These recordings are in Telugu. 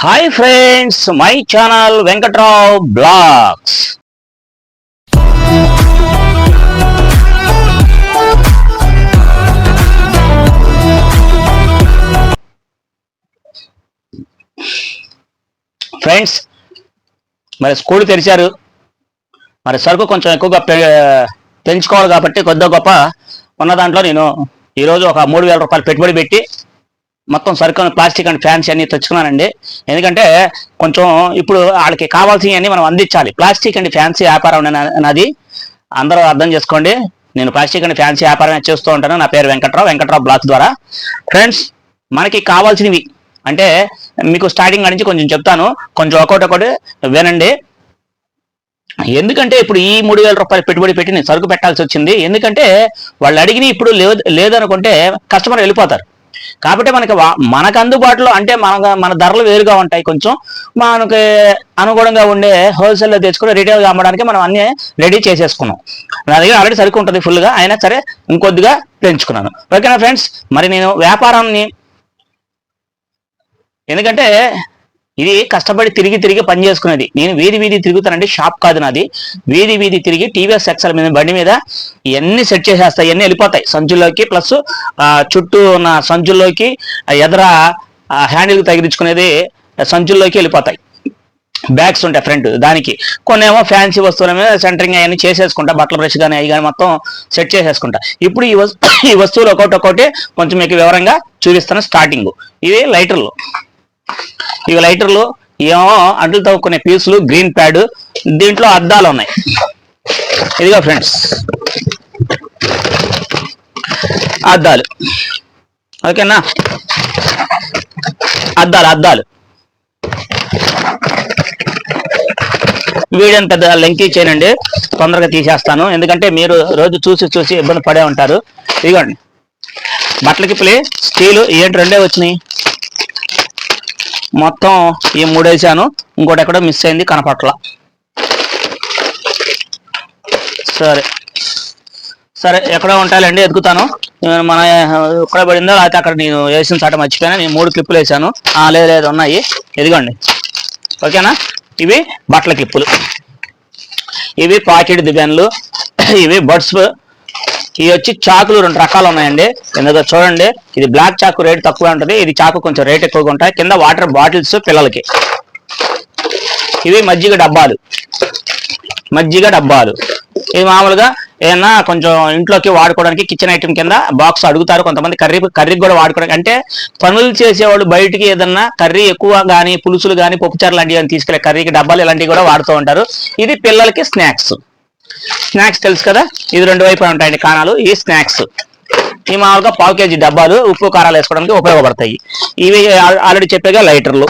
Hi friends, my channel Venkatrao blogs. Friends, మరి స్కూల్ తెరిచారు. మరి సరుకు కొంచెం ఎక్కువగా పెంచుకోవాలి కాబట్టి కొద్దిగా గొప్ప ఉన్న దాంట్లో నేను ఈరోజు ఒక 3,000 రూపాయలు పెట్టుబడి పెట్టి మొత్తం సరుకు ప్లాస్టిక్ అండ్ ఫ్యాన్స్ అన్ని తెచ్చుకున్నానండి. ఎందుకంటే కొంచెం ఇప్పుడు వాళ్ళకి కావాల్సినవన్నీ మనం అందించాలి. ప్లాస్టిక్ అండ్ ఫ్యాన్సీ వ్యాపారం నాది, అందరూ అర్థం చేసుకోండి. నేను ప్లాస్టిక్ అండ్ ఫ్యాన్సీ వ్యాపారం చేస్తూ ఉంటాను. నా పేరు వెంకట్రావు బ్లాగ్స్ ద్వారా. ఫ్రెండ్స్, మనకి కావాల్సినవి అంటే మీకు స్టార్టింగ్ నుంచి కొంచెం చెప్తాను, కొంచెం ఒకటి వినండి. ఎందుకంటే ఇప్పుడు ఈ 3,000 రూపాయలు పెట్టుబడి పెట్టి నేను సరుకు పెట్టాల్సి వచ్చింది. ఎందుకంటే వాళ్ళు అడిగిన ఇప్పుడు లేదనుకుంటే కస్టమర్ వెళ్ళిపోతారు. కాబట్టి మనకు అందుబాటులో అంటే మన ధరలు వేరుగా ఉంటాయి. కొంచెం మనకి అనుగుణంగా ఉండే హోల్సేల్లో తెచ్చుకుని రీటైల్గా అమ్మడానికి మనం అన్ని రెడీ చేసేసుకున్నాం. నా దగ్గర ఆల్రెడీ సరుకు ఉంటుంది ఫుల్గా, అయినా సరే ఇంకొద్దిగా పెంచుకున్నాను. ఓకేనా ఫ్రెండ్స్, మరి నేను వ్యాపారాన్ని ఎందుకంటే ఇది కష్టపడి తిరిగి పని చేసుకునేది. నేను వీధి తిరుగుతానండి, షాప్ కాదు నాది. వీధి తిరిగి టీవీఎస్ ఎక్సెల్ మీద బండి మీద ఇవన్నీ సెట్ చేసేస్తాయి, ఇవన్నీ వెళ్ళిపోతాయి సంచుల్లోకి. ప్లస్ చుట్టూ ఉన్న సంచుల్లోకి ఎదర హ్యాండిల్కి తగిలించుకునేది సంచుల్లోకి వెళ్ళిపోతాయి. బ్యాగ్స్ ఉంటాయి ఫ్రంట్, దానికి కొన్ని ఏమో ఫ్యాన్సీ వస్తువుల మీద సెంటరింగ్ అవన్నీ చేసేసుకుంటా. బట్టల బ్రష్ కానీ అవి కానీ మొత్తం సెట్ చేసేసుకుంటా. ఇప్పుడు ఈ వస్తువులు ఒక్కొక్కటి కొంచెం మీకు వివరంగా చూపిస్తాను. స్టార్టింగ్ ఇవి లైటర్లు. ఇవి లైటర్లు ఏమో అంట్లు తవ్వుకునే పీసులు, గ్రీన్ ప్యాడ్, దీంట్లో అద్దాలు ఉన్నాయి. ఇదిగో ఫ్రెండ్స్ అద్దాలు. ఓకేనా, అద్దాలు వీడియోని పెద్ద లెంకీ చేయనండి, తొందరగా తీసేస్తాను. ఎందుకంటే మీరు రోజు చూసి ఇబ్బంది పడే ఉంటారు. ఇదిగోండి బట్టలకి స్టీలు ఏంటి, 2 వచ్చినాయి. మొత్తం ఈ 3 వేసాను. ఇంకోటి ఎక్కడో మిస్ అయింది, కనపట్ల. సరే ఎక్కడో ఉంటాయండి, ఎదుగుతాను. మన ఎక్కడ పడిందో అయితే అక్కడ నేను వేసిన చాట మర్చిపోయినా. నేను 3 క్లిప్పులు వేసాను. లేదు ఉన్నాయి, ఎదిగోండి. ఓకేనా, ఇవి బట్టల క్లిప్పులు, ఇవి పాకెట్ దిగాన్లు, ఇవి బడ్స్. ఇవి వచ్చి చాకులు 2 రకాలు ఉన్నాయండి. ఎందుకో చూడండి, ఇది బ్లాక్ చాకు రేట్ తక్కువ ఉంటుంది, ఇది చాకు కొంచెం రేట్ ఎక్కువగా ఉంటాయి. కింద వాటర్ బాటిల్స్ పిల్లలకి. ఇవి మజ్జిగ డబ్బాలు. ఇవి మామూలుగా ఏమన్నా కొంచెం ఇంట్లోకి వాడుకోవడానికి కిచెన్ ఐటమ్ కింద బాక్స్ అడుగుతారు కొంతమంది. కర్రీకి కూడా వాడుకోవడానికి, అంటే పనులు చేసేవాళ్ళు బయటికి ఏదన్నా కర్రీ ఎక్కువ కానీ, పులుసులు కానీ, పప్పుచారు లాంటివి తీసుకెళ్ళే కర్రీకి డబ్బాలు ఇలాంటివి కూడా వాడుతూ ఉంటారు. ఇది పిల్లలకి స్నాక్స్ తెలుసు కదా, ఇది 2 వైపులా ఉంటాయండి కాణాలు. ఈ స్నాక్స్ ఈ మామూలుగా పావు కేజీ డబ్బాలు, ఉప్పు కారాలు వేసుకోవడానికి ఉపయోగపడతాయి. ఇవి ఆల్రెడీ చెప్పేగా లైటర్లు.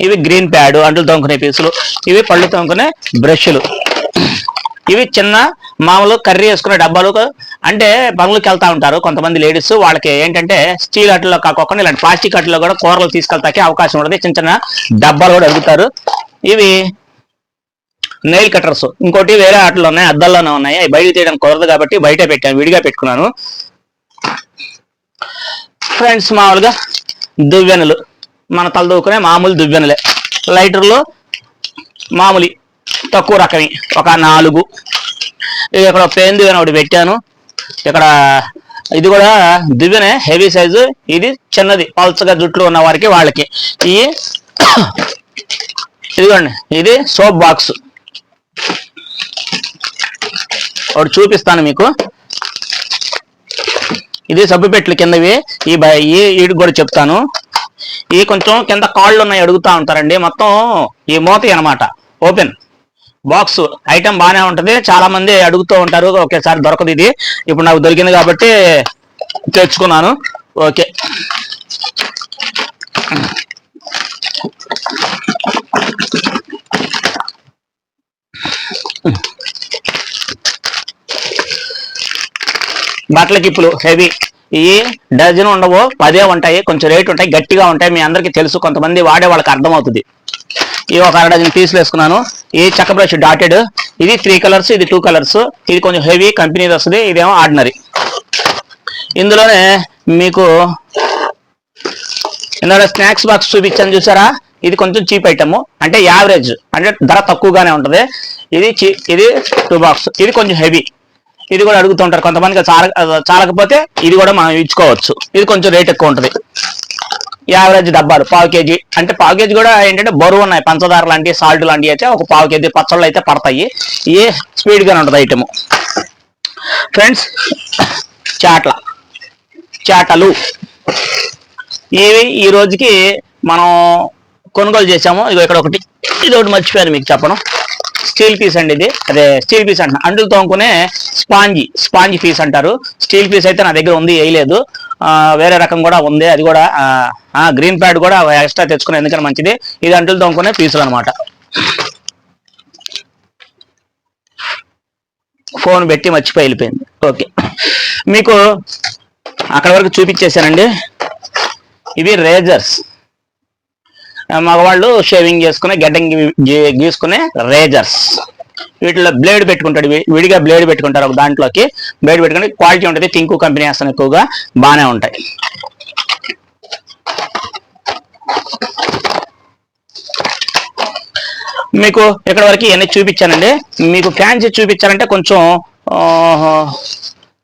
ఇవి గ్రీన్ ప్యాడ్, అంటులు తోముకునే పీసులు. ఇవి పళ్ళు తోముకునే బ్రష్లు. ఇవి చిన్న మామూలు కర్రీ వేసుకునే డబ్బాలు. అంటే పనులకు వెళ్తా ఉంటారు కొంతమంది లేడీస్, వాళ్ళకి ఏంటంటే స్టీల్ అట్లలో కాకుండా ఇలాంటి ప్లాస్టిక్ అట్లలో కూడా కూరలు తీసుకెళ్తాకే అవకాశం ఉంటుంది. చిన్న డబ్బాలు కూడా అడుగుతారు. ఇవి నెయిల్ కట్టర్స్. ఇంకోటి వేరే ఆటలు ఉన్నాయి, అద్దాల్లోనే ఉన్నాయి. అవి బయట తీయడం కుదరదు కాబట్టి బయట పెట్టాను, విడిగా పెట్టుకున్నాను. ఫ్రెండ్స్, మామూలుగా దువ్వెనలు, మన తల దూకునే మామూలు దువ్వెనలే. లైటర్లు మామూలు తక్కువ రకమే, ఒక 4. ఇక్కడ పెయిన్ దువ్వెన ఒకటి పెట్టాను. ఇక్కడ ఇది కూడా దువ్వెనే, హెవీ సైజు. ఇది చిన్నది, పల్చగా జుట్లు ఉన్న వారికి వాళ్ళకి. ఇదిగోండి, ఇది సోప్ బాక్స్ ఒకటి చూపిస్తాను మీకు. ఇది సబ్బు పెట్లు కిందవి. వీడికి కూడా చెప్తాను. ఇవి కొంచెం కింద కాళ్ళు ఉన్నాయి, అడుగుతూ ఉంటారండి. మొత్తం ఈ మూత అనమాట, ఓపెన్ బాక్స్ ఐటమ్ బాగానే ఉంటుంది. చాలా మంది అడుగుతూ ఉంటారు, ఒకేసారి దొరకదు. ఇది ఇప్పుడు నాకు దొరికింది కాబట్టి తెచ్చుకున్నాను. ఓకే, బట్టల కిప్పులు హెవీ. ఇవి డజన్ ఉండవు, 10 ఉంటాయి. కొంచెం రేట్ ఉంటాయి, గట్టిగా ఉంటాయి. మీ అందరికీ తెలుసు, కొంతమంది వాడే వాళ్ళకి అర్థమవుతుంది. ఇవి ఒక 1/2 డజన్ పీసులు వేసుకున్నాను. ఈ చెక్క బ్రష్ డాటెడ్. ఇది 3 కలర్స్, ఇది 2 కలర్స్. ఇది కొంచెం హెవీ కంపెనీది వస్తుంది, ఇదేమో ఆర్డినరీ. ఇందులోనే మీకు ఇందులో స్నాక్స్ బాక్స్ చూపించాను చూసారా, ఇది కొంచెం చీప్ ఐటమ్, అంటే యావరేజ్, అంటే ధర తక్కువగానే ఉంటుంది. ఇది 2 బాక్స్. ఇది కొంచెం హెవీ, ఇది కూడా అడుగుతుంటారు కొంతమందికి, చాలకపోతే ఇది కూడా మనం ఇచ్చుకోవచ్చు. ఇది కొంచెం రేట్ ఎక్కువ ఉంటుంది. యావరేజ్ డబ్బాలు 1/2 kg, అంటే 1/2 kg కూడా ఏంటంటే బరువు ఉన్నాయి. పంచదార లాంటి, సాల్ట్ లాంటివి అయితే ఒక 1/2 kg పచ్చళ్ళు అయితే పడతాయి. ఏ స్పీడ్గానే ఉంటుంది ఐటమ్. ఫ్రెండ్స్, చాటలు ఇవి ఈ రోజుకి మనం కొనుగోలు చేసాము. ఇగో ఇక్కడ ఒకటి, ఇది ఒకటి మర్చిపోయాను మీకు చెప్పడం. స్టీల్ పీస్ అండి ఇది, అదే స్టీల్ పీస్ అంటున్నా, అంటులు తోముకునే స్పాంజీ పీస్ అంటారు. స్టీల్ పీస్ అయితే నా దగ్గర ఉంది, వేయలేదు. వేరే రకం కూడా ఉంది, అది కూడా గ్రీన్ ప్యాడ్ కూడా ఎక్స్ట్రా తెచ్చుకునే, ఎందుకంటే మంచిది. ఇది అంటులు తోముకునే పీసులు అనమాట. ఫోన్ పెట్టి మర్చిపోయి వెళ్ళిపోయింది. ఓకే, మీకు అక్కడ వరకు చూపించేశానండి. ఇవి రేజర్స్, మగవాళ్ళు షేవింగ్ చేసుకునే, గడ్డం గీసుకునే రేజర్స్. వీటిలో బ్లేడ్ పెట్టుకుంటాడు, విడిగా బ్లేడ్ పెట్టుకుంటారు. ఒక దాంట్లోకి బ్లేడ్ పెట్టుకుని క్వాలిటీ ఉంటుంది. టింకు కంపెనీ వేస్తాను, ఎక్కువగా బాగానే ఉంటాయి. మీకు ఇక్కడ వరకు ఇవన్నీ చూపించానండి. మీకు ఫ్యాన్సీ చూపించాలంటే కొంచెం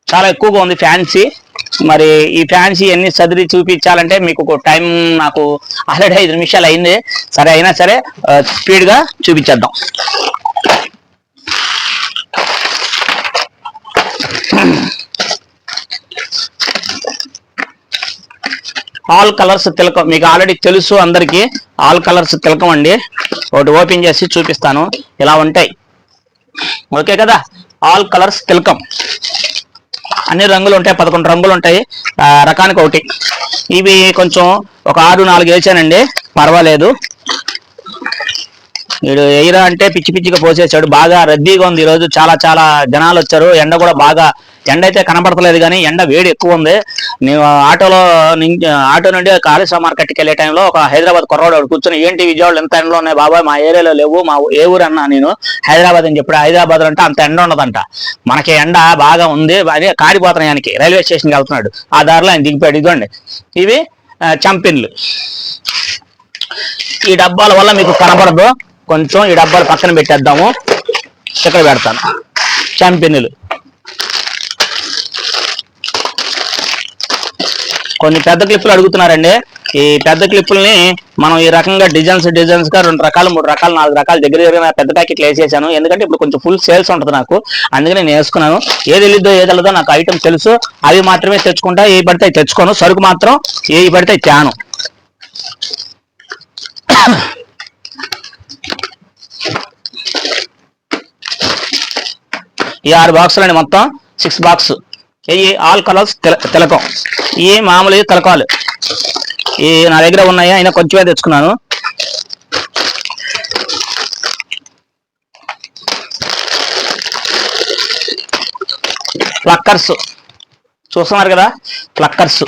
చాలా ఎక్కువగా ఉంది ఫ్యాన్సీ. మరి ఈ ఫ్యాన్సీ అన్ని చదివి చూపించాలంటే మీకు ఒక టైం, నాకు ఆల్రెడీ 5 నిమిషాలు అయింది. సరే, అయినా సరే స్పీడ్గా చూపించేద్దాం. ఆల్ కలర్స్ తిలకం మీకు ఆల్రెడీ తెలుసు అందరికీ. ఆల్ కలర్స్ తిలకం అండి. ఒకటి ఓపెన్ చేసి చూపిస్తాను, ఇలా ఉంటాయి. ఓకే కదా, ఆల్ కలర్స్ తిలకం. అన్ని రంగులు ఉంటాయి, 11 రంగులు ఉంటాయి, రకానికి ఒకటి. ఇవి కొంచెం ఒక 6-4 వేసానండి, పర్వాలేదు. వీడు ఎయిరా అంటే పిచ్చి పిచ్చిగా పోసేసాడు. బాగా రద్దీగా ఉంది ఈరోజు, చాలా జనాలు వచ్చారు. ఎండ కూడా బాగా, ఎండ అయితే కనపడతలేదు కానీ ఎండ వేడి ఎక్కువ ఉంది. నేను ఆటో నుండి కాళేశ్వర మార్కెట్కి వెళ్ళే టైంలో ఒక హైదరాబాద్ కుర్రాడు కూర్చొని, ఏంటి విజయవాడలో ఎంత ఎండలో ఉన్నాయి బాబాయ్, మా ఏరియాలో లేవు, మా ఏ ఊరు అన్నా నేను హైదరాబాద్ అని చెప్పాడు. హైదరాబాద్ అంటే అంత ఎండ ఉండదంట, మనకి ఎండ బాగా ఉంది, అదే కారిపోతున్నాయానికి రైల్వే స్టేషన్కి వెళ్తున్నాడు. ఆ దారిలో ఆయన దిగిపోయాడు. ఇదిగోండి, ఇవి చంపిన్లు. ఈ డబ్బాల వల్ల మీకు కనపడదు, కొంచెం ఈ డబ్బాలు పక్కన పెట్టేద్దాము. ఇక్కడ పెడతాను. చంపిన్నులు కొన్ని పెద్ద క్లిప్పులు అడుగుతున్నారండి. ఈ పెద్ద క్లిప్పుల్ని మనం ఈ రకంగా డిజైన్స్ గా 2 రకాలు 3 రకాలు 4 రకాలు దగ్గర పెద్ద ప్యాకెట్లు వేసేసాను. ఎందుకంటే ఇప్పుడు కొంచెం ఫుల్ సేల్స్ ఉంటుంది నాకు, అందుకని నేను వేసుకున్నాను. ఏది వెళ్ళిద్దో నాకు ఐటమ్ తెలుసు. అవి మాత్రమే తెచ్చుకుంటా, ఏ పడితే తెచ్చుకోను. సరుకు మాత్రం ఏ పడితే తేను. ఈ 6 బాక్సులండి, మొత్తం 6 బాక్స్. ఇవి ఆల్ కలర్స్ తిలకం. ఈ మామూలు తిలకాలు ఈ నా దగ్గర ఉన్నాయి, అయినా కొంచెమే తెచ్చుకున్నాను. ప్లక్కర్స్ చూస్తున్నారు కదా, ప్లక్కర్స్.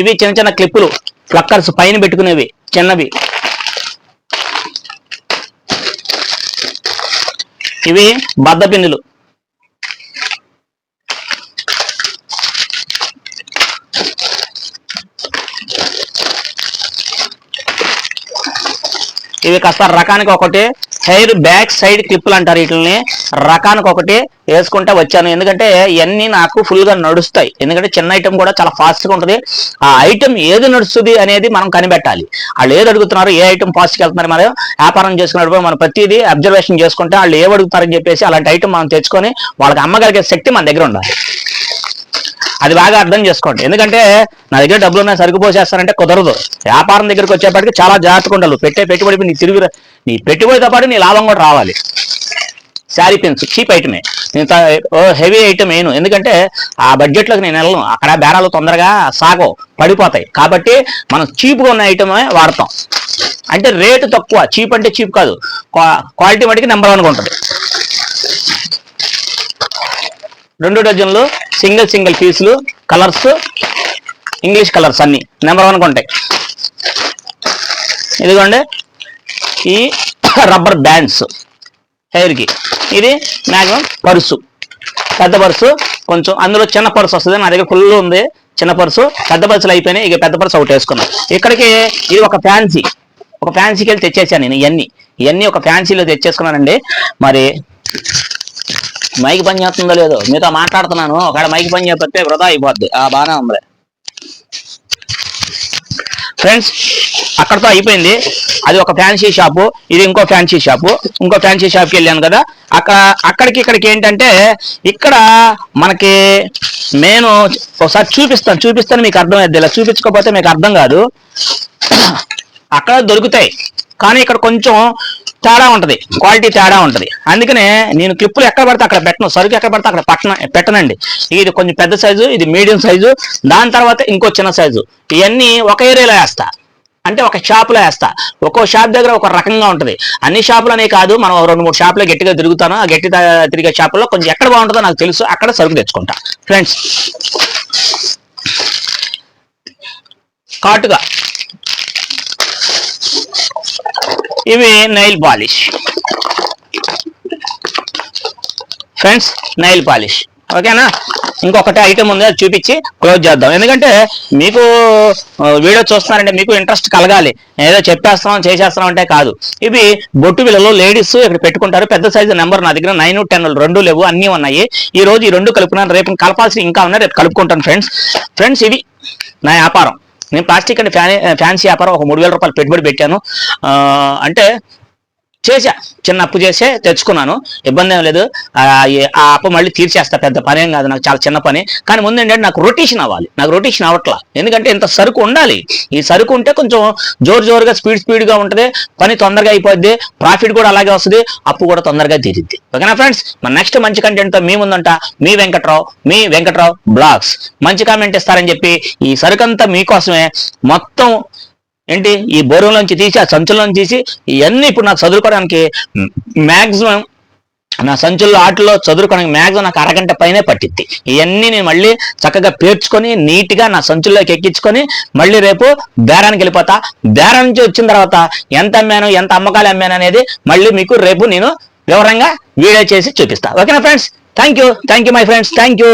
ఇవి చిన్న క్లిప్పులు, ప్లక్కర్స్ పైన పెట్టుకునేవి చిన్నవి. ఇవి బద్ద పిన్నులు. ఇవి కాస్త రకానికి ఒకటి, హెయిర్ బ్యాక్ సైడ్ క్లిప్పులు అంటారు వీటిని. రకానికి ఒకటి వేసుకుంటే వచ్చాను, ఎందుకంటే ఇవన్నీ నాకు ఫుల్గా నడుస్తాయి. ఎందుకంటే చిన్న ఐటమ్ కూడా చాలా ఫాస్ట్గా ఉంటుంది. ఆ ఐటమ్ ఏది నడుస్తుంది అనేది మనం కనిపెట్టాలి. వాళ్ళు ఏది అడుగుతున్నారు, ఏ ఐటమ్ ఫాస్ట్కి వెళ్తున్నారు, మనం వ్యాపారం చేసుకున్నప్పుడు మనం ప్రతిదీ అబ్జర్వేషన్ చేసుకుంటే వాళ్ళు ఏం అడుగుతారని చెప్పేసి అలాంటి ఐటమ్ మనం తెచ్చుకొని వాళ్ళకి అమ్మగలిగే శక్తి మన దగ్గర ఉండాలి. అది బాగా అర్థం చేసుకోండి. ఎందుకంటే నా దగ్గర డబ్బులు ఉన్నాయి సరుకు పోసేస్తానంటే కుదరదు. వ్యాపారం దగ్గరికి వచ్చేప్పటికి చాలా జాగ్రత్తగా ఉండాలి. పెట్టుబడి నీ పెట్టుబడితో పాటు నీ లాభం కూడా రావాలి. శారీ పిన్స్ చీప్ ఐటమే, హెవీ ఐటమ్ వేయను, ఎందుకంటే ఆ బడ్జెట్లోకి నేను వెళ్ళను. అక్కడ బేరాలు తొందరగా సాగవు, పడిపోతాయి. కాబట్టి మనం చీప్గా ఉన్న ఐటమే వాడతాం. అంటే రేటు తక్కువ, చీప్ అంటే చీప్ కాదు, క్వాలిటీ మటుకి నెంబర్ 1గా ఉంటుంది. 2 డజన్లు సింగిల్ పీసులు, కలర్స్ ఇంగ్లీష్ కలర్స్ అన్ని నెంబర్ 1గా ఉంటాయి. ఇదిగోండి, ఈ రబ్బర్ బ్యాండ్స్ హెయిర్కి. ఇది మ్యాక్సిమం పర్సు, పెద్ద పర్సు. కొంచెం అందులో చిన్న పర్సు వస్తుంది, నా దగ్గర ఫుల్ ఉంది. చిన్న పర్సు, పెద్ద పర్సులు అయిపోయినాయి. ఇక పెద్ద పర్సు ఒకటి వేసుకున్నాను. ఇక్కడికి ఇది ఒక ఫ్యాన్సీకి వెళ్ళి తెచ్చేసాను నేను. ఇవన్నీ ఒక ఫ్యాన్సీలో తెచ్చేసుకున్నానండి. మరి మైక్ పని చేస్తుందో లేదో మీతో మాట్లాడుతున్నాను, ఒకవేళ మైక్ పని చేయకపోతే వృధా అయిపోద్ది. బాగానే ఉంది ఫ్రెండ్స్. అక్కడతో అయిపోయింది. అది ఒక ఫ్యాన్సీ షాపు, ఇది ఇంకో ఫ్యాన్సీ షాపు. ఇంకో ఫ్యాన్సీ షాప్కి వెళ్ళాను కదా, ఇక్కడికి ఏంటంటే ఇక్కడ మనకి నేను ఒకసారి చూపిస్తాను మీకు అర్థమైద్ది. ఇలా చూపించకపోతే మీకు అర్థం కాదు. అక్కడ దొరుకుతాయి కానీ ఇక్కడ కొంచెం తేడా ఉంటుంది, క్వాలిటీ తేడా ఉంటుంది. అందుకనే నేను క్లిప్పులు ఎక్కడ పడితే అక్కడ పెట్టను, సరుకు ఎక్కడ పడితే అక్కడ పెట్టనండి. ఇది కొంచెం పెద్ద సైజు, ఇది మీడియం సైజు, దాని తర్వాత ఇంకో చిన్న సైజు. ఇవన్నీ ఒక ఏరియాలో వేస్తా, అంటే ఒక షాపులో వేస్తా. ఒక్కో షాప్ దగ్గర ఒక రకంగా ఉంటుంది. అన్ని షాపులనే కాదు, మనం 2-3 షాపులో గట్టిగా తిరుగుతాను. ఆ గట్టి తిరిగే షాపుల్లో కొంచెం ఎక్కడ బాగుంటుందో నాకు తెలుసు, అక్కడ సరుకు తెచ్చుకుంటా ఫ్రెండ్స్. కాటుగా ఇవి Nile polish friends, Nile polish. ఓకేనా? ఇంకొకటి ఐటమ్ ఉంది, అది చూపించి క్లోజ్ చేద్దాం. ఎందుకంటే మీకు వీడియో చూస్తున్నారంటే మీకు ఇంట్రెస్ట్ కలగాలి. ఏదో చెప్పేస్తున్నాం చేసేస్తున్నాం అంటే కాదు. ఇవి బొట్టు బిళ్ళలు లేడీస్ ఇక్కడ పెట్టుకుంటారు. పెద్ద సైజు నెంబర్ నా దగ్గర 9, 10 2 లేవు, అన్నీ ఉన్నాయి. ఈ రోజు ఈ 2 కలుపుకున్నాను, రేపు కలపాల్సి ఇంకా ఉన్నాయి, రేపు కలుపుకుంటాను ఫ్రెండ్స్. ఇవి నా వ్యాపారం. నేను ప్లాస్టిక్ అండ్ ఫ్యాన్సీ వ్యాపారం ఒక 3000 రూపాయలు పెట్టుబడి పెట్టాను. అంటే చిన్న అప్పు చేసే తెచ్చుకున్నాను, ఇబ్బంది ఏం లేదు. ఆ అప్పు మళ్ళీ తీర్చేస్తా, పెద్ద పని ఏం కాదు, నాకు చాలా చిన్న పని. కానీ ముందు ఏంటంటే నాకు రొటేషన్ అవ్వాలి. నాకు రొటేషన్ అవ్వట్లా, ఎందుకంటే ఇంత సరుకు ఉండాలి. ఈ సరుకు ఉంటే కొంచెం జోరుగా స్పీడ్గా ఉంటుంది, పని తొందరగా అయిపోద్ది, ప్రాఫిట్ కూడా అలాగే వస్తుంది, అప్పు కూడా తొందరగా తీరిద్ది. ఓకేనా ఫ్రెండ్స్? మన నెక్స్ట్ మంచి కంటెంట్తో మీ ముందంట మీ వెంకట్రావు బ్లాగ్స్. మంచి కామెంట్ ఇస్తారని చెప్పి ఈ సరుకంతా మీకోసమే మొత్తం ఏంటి ఈ బోరంలోంచి తీసి ఆ సంచుల్లోంచి తీసి ఇవన్నీ ఇప్పుడు నాకు చదువుకోవడానికి మ్యాక్సిమం నా సంచుల్లో ఆటల్లో చదువుకోవడానికి మ్యాక్సిమం నాకు అరగంట పైనే పట్టిద్ది. ఇవన్నీ నేను మళ్ళీ చక్కగా పేర్చుకొని నీట్గా నా సంచుల్లోకి ఎక్కించుకొని మళ్ళీ రేపు బేరానికి వెళ్ళిపోతా. బేరం నుంచి వచ్చిన తర్వాత ఎంత అమ్మాను, ఎంత అమ్మకాలు అమ్మాను అనేది మళ్ళీ మీకు రేపు నేను వివరంగా వీడియో చేసి చూపిస్తా. ఓకేనా friends? Thank you my friends, thank you.